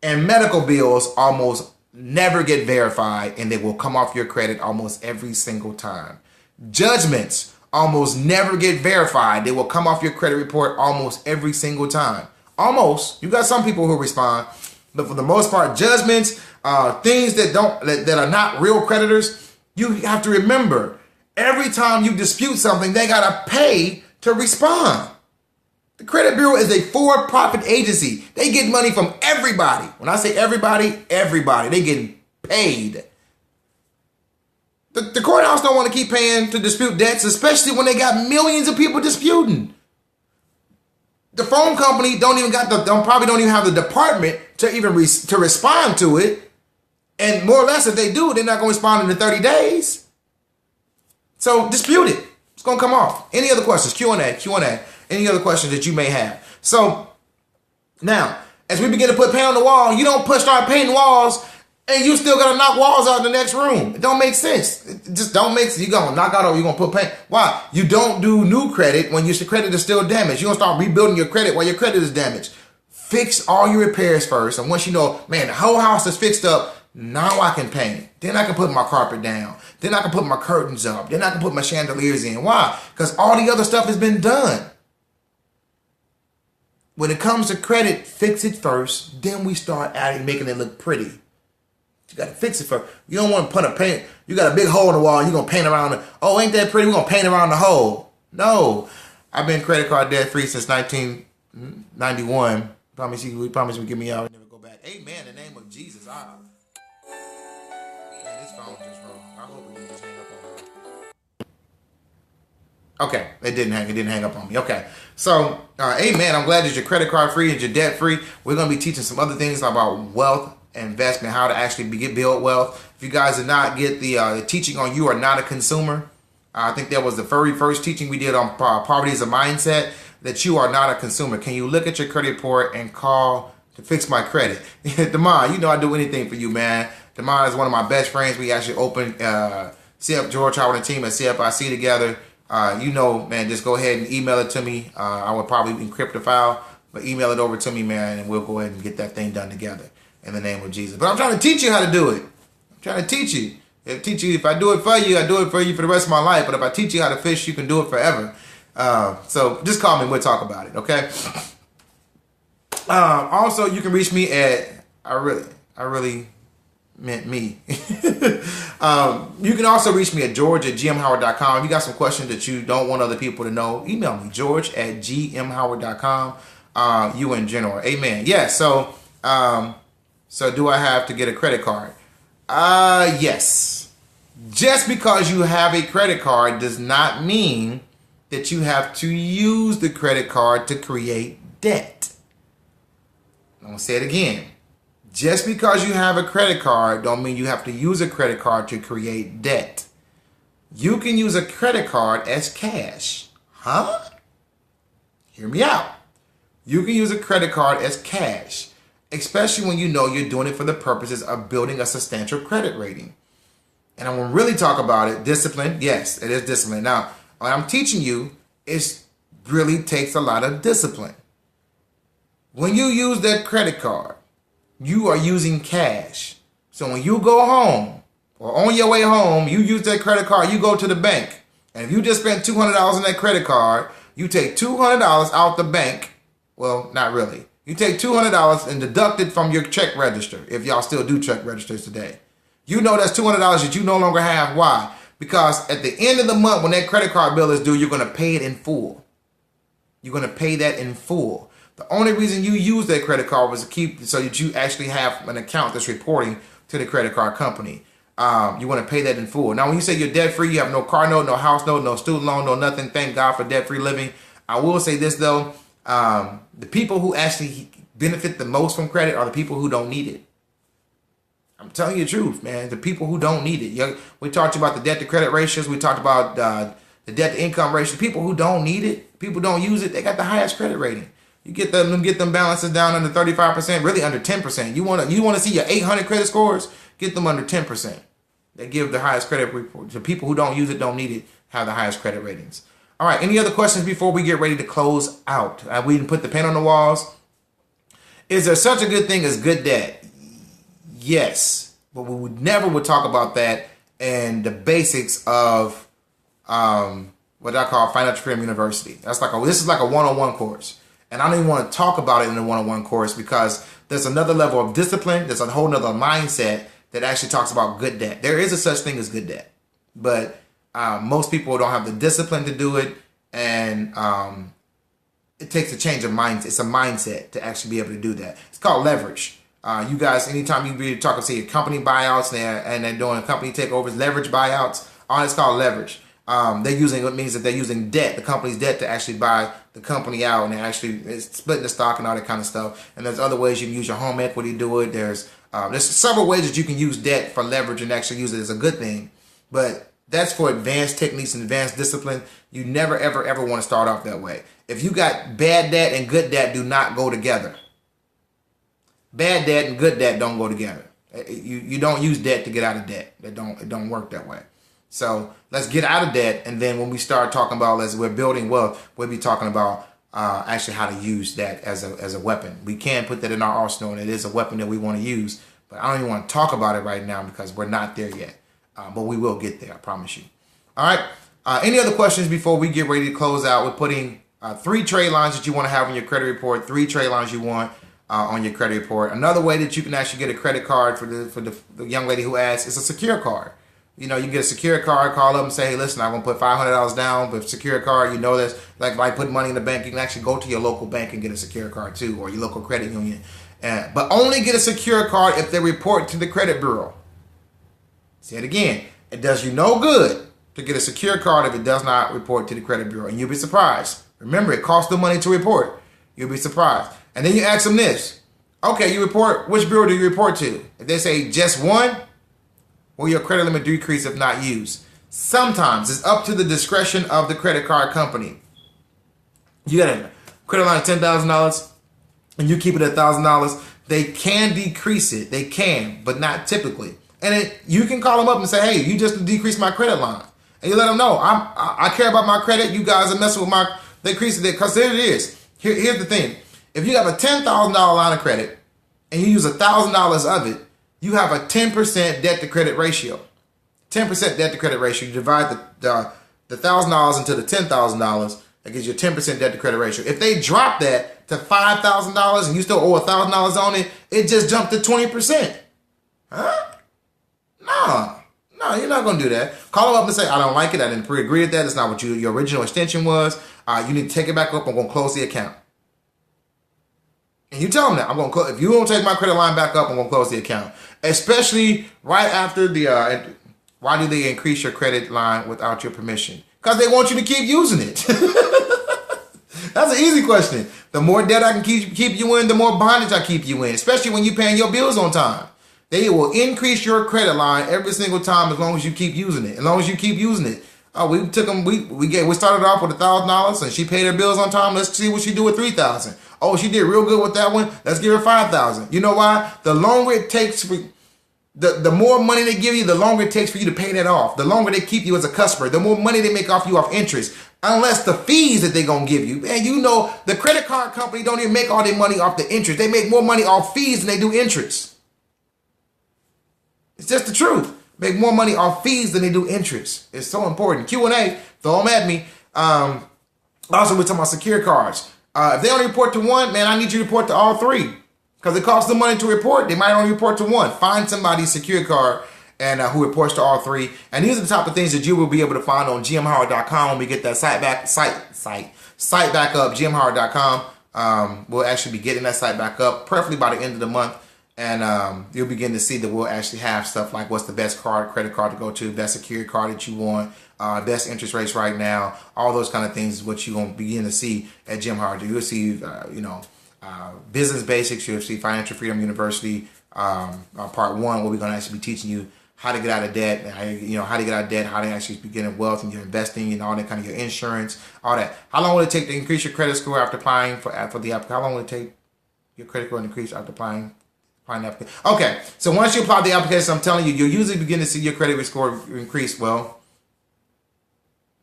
S1: and medical bills almost never get verified and they will come off your credit almost every single time. Judgments almost never get verified. They will come off your credit report almost every single time. Almost. You got some people who respond, but for the most part, judgments, things that are not real creditors, you have to remember, every time you dispute something, they gotta pay to respond. The credit bureau is a for-profit agency. They get money from everybody. When I say everybody, everybody. They get paid. The courthouse don't want to keep paying to dispute debts, especially when they got millions of people disputing. The phone company probably don't even have the department to even to respond to it. And more or less, if they do, they're not going to respond in the 30 days. So dispute it. It's going to come off. Any other questions? Q&A. Any other questions that you may have? So now, as we begin to put paint on the wall, you don't start painting walls and you still got to knock walls out in the next room. It don't make sense. It just don't make sense. You're going to knock out or you're going to put paint. Why? You don't do new credit when your credit is still damaged. You're going to start rebuilding your credit while your credit is damaged. Fix all your repairs first. And once you know, man, the whole house is fixed up, now I can paint. Then I can put my carpet down. Then I can put my curtains up. Then I can put my chandeliers in. Why? Because all the other stuff has been done. When it comes to credit, fix it first. Then we start making it look pretty. You got to fix it first. You don't want to put a paint. You got a big hole in the wall. You're going to paint around it. Oh, ain't that pretty? We're going to paint around the hole. No. I've been credit card debt free since 1991. Promise you give me out and never go back. Amen. In the name of Jesus. Man, this phone just wrong. I hope it didn't just hang up on me. Okay. It didn't hang up on me. Okay. So, amen. I'm glad that you're credit card free and you're debt free. We're going to be teaching some other things about wealth, investment, how to actually build wealth. If you guys did not get the teaching on You Are Not a Consumer, I think that was the very first teaching we did on Poverty is a Mindset, that you are not a consumer. Can you look at your credit report and call to fix my credit? Damon, you know I do anything for you, man. Damon is one of my best friends. We actually opened George Howard and team at CFIC together. Man, just go ahead and email it to me. I would probably encrypt the file, but email it over to me, man, and we'll go ahead and get that thing done together in the name of Jesus. But I'm trying to teach you how to do it. I'm trying to teach you. If I do it for you, I do it for you for the rest of my life. But if I teach you how to fish, you can do it forever. So just call me and we'll talk about it, okay? Also, you can reach me at, I really meant me. You can also reach me at george@gmhoward.com. If you got some questions that you don't want other people to know, email me, george@gmhoward.com. You in general. Amen. Yeah, so do I have to get a credit card? Yes. Just because you have a credit card does not mean that you have to use the credit card to create debt. I'm going to say it again. Just because you have a credit card don't mean you have to use a credit card to create debt. You can use a credit card as cash. Huh? Hear me out. You can use a credit card as cash, especially when you know you're doing it for the purposes of building a substantial credit rating. And I want to really talk about it. Discipline. Yes, it is discipline. Now, what I'm teaching you really takes a lot of discipline. When you use that credit card, you are using cash. So when you go home or on your way home, you use that credit card, you go to the bank. And if you just spent $200 on that credit card, you take $200 out the bank. Well, not really. You take $200 and deduct it from your check register, if y'all still do check registers today. You know that's $200 that you no longer have. Why? Because at the end of the month, when that credit card bill is due, you're going to pay it in full. You're going to pay that in full. The only reason you use that credit card was to keep so that you actually have an account that's reporting to the credit card company. You want to pay that in full. Now, when you say you're debt-free, you have no car note, no house note, no student loan, no nothing. Thank God for debt-free living. I will say this, though. The people who actually benefit the most from credit are the people who don't need it. I'm telling you the truth, man. The people who don't need it. We talked about the debt-to-credit ratios. We talked about the debt-to-income ratio. The people who don't need it, people don't use it, they got the highest credit rating. You get them balances down under 35%, really under 10%. You want to see your 800 credit scores? Get them under 10%. They give the highest credit report. The people who don't use it, don't need it, have the highest credit ratings. All right, any other questions before we get ready to close out? We didn't put the pen on the walls. Is there such a good thing as good debt? Yes, but we would never talk about that and the basics of what I call Financial Freedom University. This is like a one-on-one course. And I don't even want to talk about it in a one-on-one course because there's another level of discipline. There's a whole nother mindset that actually talks about good debt. There is a such thing as good debt, but most people don't have the discipline to do it. And it takes a change of mind. It's a mindset to actually be able to do that. It's called leverage. You guys, anytime you be talking, say company buyouts and they're doing company takeovers, leverage buyouts, all it's called leverage. It means that they're using debt, the company's debt, to actually buy the company out, and they're actually splitting the stock and all that kind of stuff. And there's other ways you can use your home equity to do it. There's several ways that you can use debt for leverage and actually use it as a good thing. But that's for advanced techniques and advanced discipline. You never, ever, ever want to start off that way. If you got bad debt and good debt, do not go together. Bad debt and good debt don't go together. You don't use debt to get out of debt. It don't work that way. So let's get out of debt, and then when we start talking about, as we're building wealth, we'll be talking about actually how to use that as a weapon. We can put that in our arsenal, and it is a weapon that we want to use. But I don't even want to talk about it right now because we're not there yet. But we will get there, I promise you. All right. Any other questions before we get ready to close out? We're putting 3 trade lines that you want to have on your credit report, 3 trade lines you want on your credit report. Another way that you can actually get a credit card for the young lady who asked is a secure card. You know, you get a secure card, call up and say, hey, listen, I'm going to put $500 down with a secure card. You know, that's like putting money in the bank. You can actually go to your local bank and get a secure card too, or your local credit union. But only get a secure card if they report to the credit bureau. Say it again. It does you no good to get a secure card if it does not report to the credit bureau. And you'll be surprised. Remember, it costs them money to report. You'll be surprised. And then you ask them this. Okay, you report, which bureau do you report to? If they say just one, will your credit limit decrease if not used? Sometimes it's up to the discretion of the credit card company. You got a credit line of $10,000 and you keep it at $1,000. They can decrease it. They can, but not typically. And you can call them up and say, hey, you just decreased my credit line. And you let them know, I care about my credit. You guys are messing with my, they increase it. Because there it is. Here's the thing. If you have a $10,000 line of credit and you use $1,000 of it, you have a 10% debt to credit ratio. 10% debt to credit ratio. You divide the $1,000 into the $10,000, that gives you a 10% debt to credit ratio. If they drop that to $5,000 and you still owe $1,000 on it, it just jumped to 20%. Huh? No, you're not going to do that. Call them up and say, I don't like it. I didn't pre-agree with that. It's not what your original extension was. You need to take it back up. I'm going to close the account. And you tell them that. If you don't take my credit line back up, I'm going to close the account. Especially right after why do they increase your credit line without your permission? Because they want you to keep using it. That's an easy question. The more debt I can keep you in, the more bondage I keep you in, especially when you're paying your bills on time. They will increase your credit line every single time as long as you keep using it. As long as you keep using it. We started off with $1,000 and she paid her bills on time. Let's see what she do with $3,000. Oh, she did real good with that one. Let's give her $5,000. You know why? The longer it takes for the more money they give you, the longer it takes for you to pay that off. The longer they keep you as a customer, the more money they make off you off interest. Unless the fees that they're going to give you. And you know, the credit card company don't even make all their money off the interest. They make more money off fees than they do interest. It's just the truth. Make more money off fees than they do interest. It's so important. Q&A, throw them at me. Also, we're talking about secure cards. If they only report to one, man, I need you to report to all 3. Because it costs them money to report. They might only report to one. Find somebody's secure card and who reports to all 3. And these are the type of things that you will be able to find on gmhoward.com when we get that site back up, gmhoward.com. We'll actually be getting that site back up, preferably by the end of the month. And you'll begin to see that we'll actually have stuff like what's the best credit card to go to, best security card that you want, best interest rates right now, all those kind of things is what you're going to begin to see at Jim Howard. You'll see, business basics. You'll see Financial Freedom University, part 1, where we're going to actually be teaching you how to get out of debt, how to get out of debt, how to actually begin in wealth and your investing and all that kind of your insurance, all that. How long will it take to increase your credit score after applying for the app? How long will it take your credit score to increase after applying? Okay, so once you apply the application, I'm telling you, you'll usually begin to see your credit score increase. Well,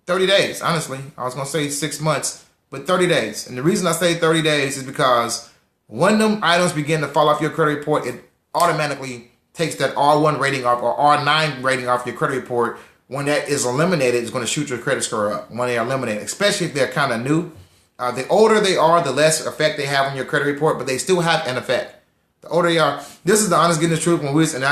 S1: 30 days, honestly. I was going to say 6 months, but 30 days. And the reason I say 30 days is because when them items begin to fall off your credit report, it automatically takes that R1 rating off or R9 rating off your credit report when that is eliminated, it's going to shoot your credit score up when they are eliminated, especially if they're kind of new. The older they are, the less effect they have on your credit report, but they still have an effect. The older they are, this is the honest getting the truth. When we was, and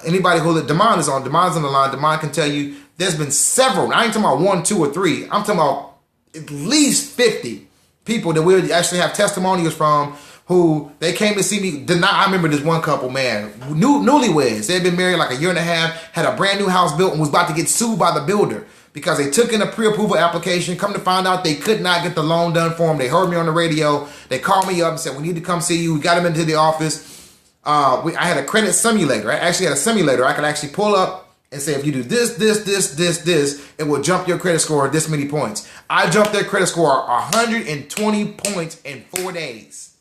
S1: anybody who Demond is on the line. Demond can tell you there's been several. I ain't talking about 1, 2, or 3. I'm talking about at least 50 people that we actually have testimonials from who they came to see me. I remember this one couple, man, newlyweds. They had been married like a year and a half, had a brand new house built, and was about to get sued by the builder because they took in a pre-approval application. Come to find out they could not get the loan done for them. They heard me on the radio. They called me up and said, we need to come see you. We got them into the office. I had a credit simulator. I actually had a simulator. I could actually pull up and say, if you do this, it will jump your credit score this many points. I jumped their credit score 120 points in 4 days.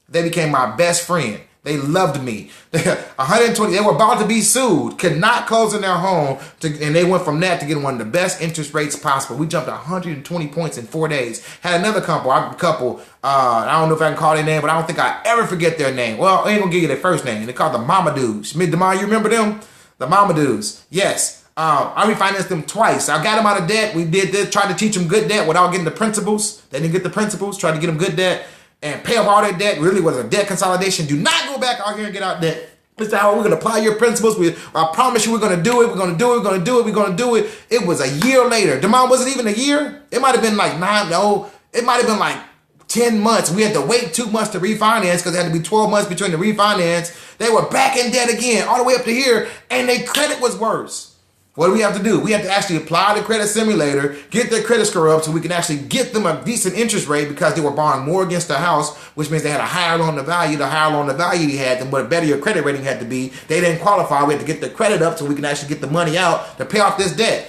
S1: They became my best friend. They loved me. 120. They were about to be sued. Could not close in their home. And they went from that to getting one of the best interest rates possible. We jumped 120 points in 4 days. Had another couple. I don't know if I can call their name, but I don't think I ever forget their name. Well, I ain't going to give you their first name. They're called the Mama Dudes. Mid-Demar, you remember them? The Mama Dudes. Yes. I refinanced them twice. I got them out of debt. We did this. Tried to teach them good debt without getting the principles. They didn't get the principles. Tried to get them good debt and pay off all their debt. Really was a debt consolidation. Do not go back out here and get out debt. This is how we're going to apply your principles. I promise you we're going to do it. We're going to do it. We're going to do it. We're going to do it. It was a year later. Demond wasn't even a year. It might have been like it might have been like 10 months. We had to wait 2 months to refinance because it had to be 12 months between the refinance. They were back in debt again, all the way up to here, and their credit was worse. What do we have to do? We have to actually apply the credit simulator, get their credit score up so we can actually get them a decent interest rate because they were borrowing more against the house, which means they had a higher loan to value. The higher loan to value you had, the more better your credit rating had to be. They didn't qualify. We had to get their credit up so we can actually get the money out to pay off this debt.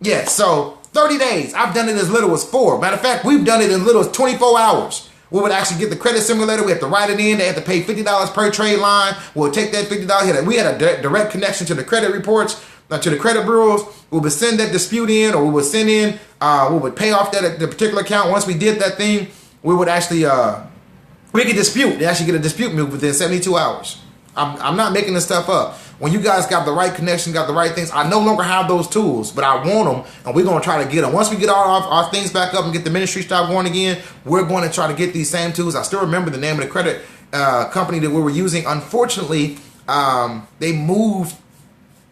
S1: Yeah, so 30 days. I've done it as little as 4. Matter of fact, we've done it as little as 24 hours. We would actually get the credit simulator. We have to write it in. They have to pay $50 per trade line. We'll take that $50. We had a direct connection to the credit reports, to the credit bureaus. We would send that dispute in, or we would send in, we would pay off the particular account. Once we did that thing, we would actually, we could dispute. They actually get a dispute move within 72 hours. I'm not making this stuff up. When you guys got the right connection, got the right things, I no longer have those tools, but I want them, and we're going to try to get them. Once we get all our things back up and get the ministry stuff going again, we're going to try to get these same tools. I still remember the name of the credit company that we were using. Unfortunately, they moved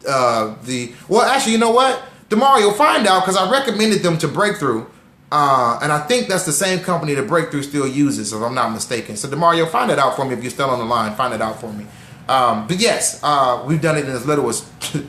S1: well, actually, you know what? Tomorrow you'll find out because I recommended them to Breakthrough. And I think that's the same company that Breakthrough still uses, if I'm not mistaken. So tomorrow you'll find it out for me. If you're still on the line, find it out for me. But yes, we've done it in as little as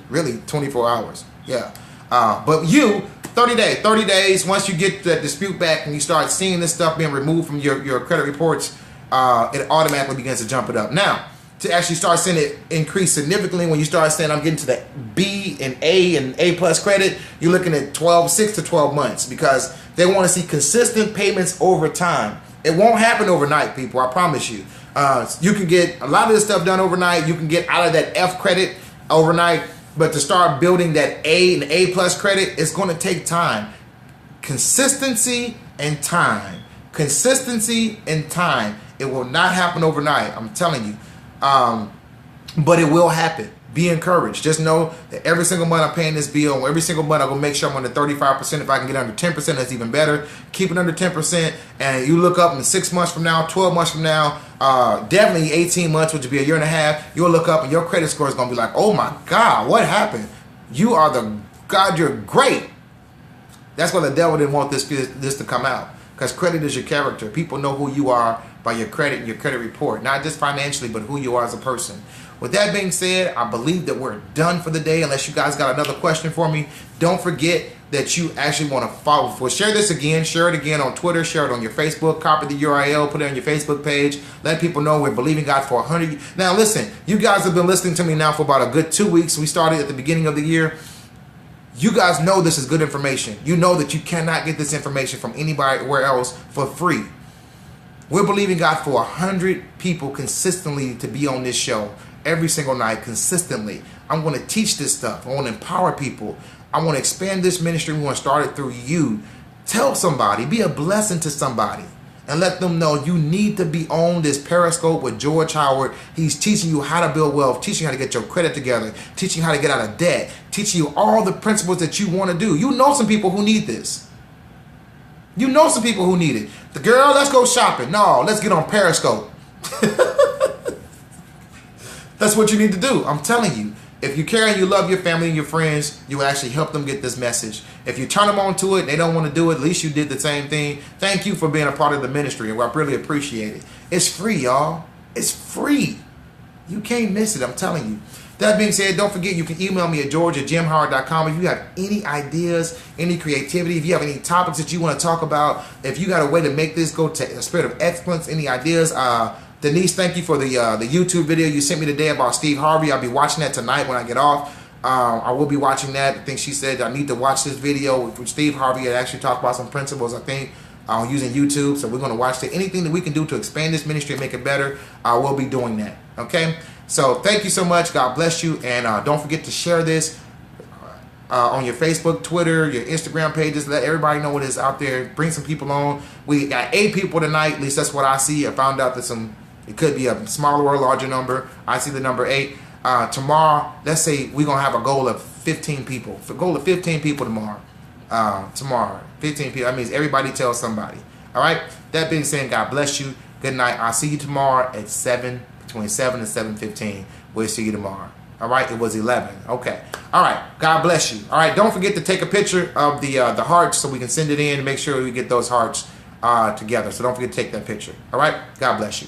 S1: really 24 hours. Yeah. But 30 days, once you get that dispute back and you start seeing this stuff being removed from your credit reports, it automatically begins to jump it up. Now, to actually start seeing it increase significantly, when you start saying I'm getting to the B and A plus credit, you're looking at 6 to 12 months because they want to see consistent payments over time. It won't happen overnight, people, I promise you. You can get a lot of this stuff done overnight. You can get out of that F credit overnight, but to start building that A and A plus credit, it's going to take time. Consistency and time. Consistency and time. It will not happen overnight, I'm telling you. But it will happen. Be encouraged. Just know that every single month I'm paying this bill. Every single month I'm going to make sure I'm under 35%. If I can get under 10%, that's even better. Keep it under 10%. And you look up in 6 months from now, 12 months from now, definitely 18 months, which would be a year and a half, you'll look up and your credit score is going to be like, oh my God, what happened? You are you're great. That's why the devil didn't want this to come out. Because credit is your character. People know who you are by your credit and your credit report. Not just financially, but who you are as a person. With that being said, I believe that we're done for the day. Unless you guys got another question for me, don't forget that you actually want to follow. Well, share this again. Share it again on Twitter. Share it on your Facebook. Copy the URL. Put it on your Facebook page. Let people know we're believing God for 100. Now, listen. You guys have been listening to me now for about a good 2 weeks. We started at the beginning of the year. You guys know this is good information. You know that you cannot get this information from anywhere else for free. We're believing God for 100 people consistently to be on this show every single night, consistently. I'm going to teach this stuff. I want to empower people. I want to expand this ministry. We want to start it through you. Tell somebody. Be a blessing to somebody. And let them know you need to be on this Periscope with George Howard. He's teaching you how to build wealth, teaching you how to get your credit together, teaching you how to get out of debt, teaching you all the principles that you want to do. You know some people who need this. You know some people who need it. The girl, let's go shopping. No, let's get on Periscope. That's what you need to do. I'm telling you. If you care and you love your family and your friends, you will actually help them get this message. If you turn them on to it and they don't want to do it, at least you did the same thing. Thank you for being a part of the ministry, and I really appreciate it. It's free, y'all. It's free. You can't miss it, I'm telling you. That being said, don't forget you can email me at george@jimhoward.com if you have any ideas, any creativity, if you have any topics that you want to talk about, if you got a way to make this go to a spirit of excellence, any ideas. Denise, thank you for the YouTube video you sent me today about Steve Harvey. I'll be watching that tonight when I get off. I will be watching that. I think she said I need to watch this video with Steve Harvey and actually talk about some principles, I think, using YouTube. So we're going to watch that. Anything that we can do to expand this ministry and make it better, I will be doing that. Okay? So thank you so much. God bless you. And don't forget to share this on your Facebook, Twitter, your Instagram pages. Let everybody know what is out there. Bring some people on. We got 8 people tonight. At least that's what I see. I found out that it could be a smaller or larger number. I see the number 8. Tomorrow, let's say we're going to have a goal of 15 people. A goal of 15 people tomorrow. 15 people. That means everybody tells somebody. All right? That being said, God bless you. Good night. I'll see you tomorrow at 7, between 7 and 7:15. We'll see you tomorrow. All right? It was 11. Okay. All right. God bless you. All right. Don't forget to take a picture of the hearts so we can send it in and make sure we get those hearts together. So don't forget to take that picture. All right? God bless you.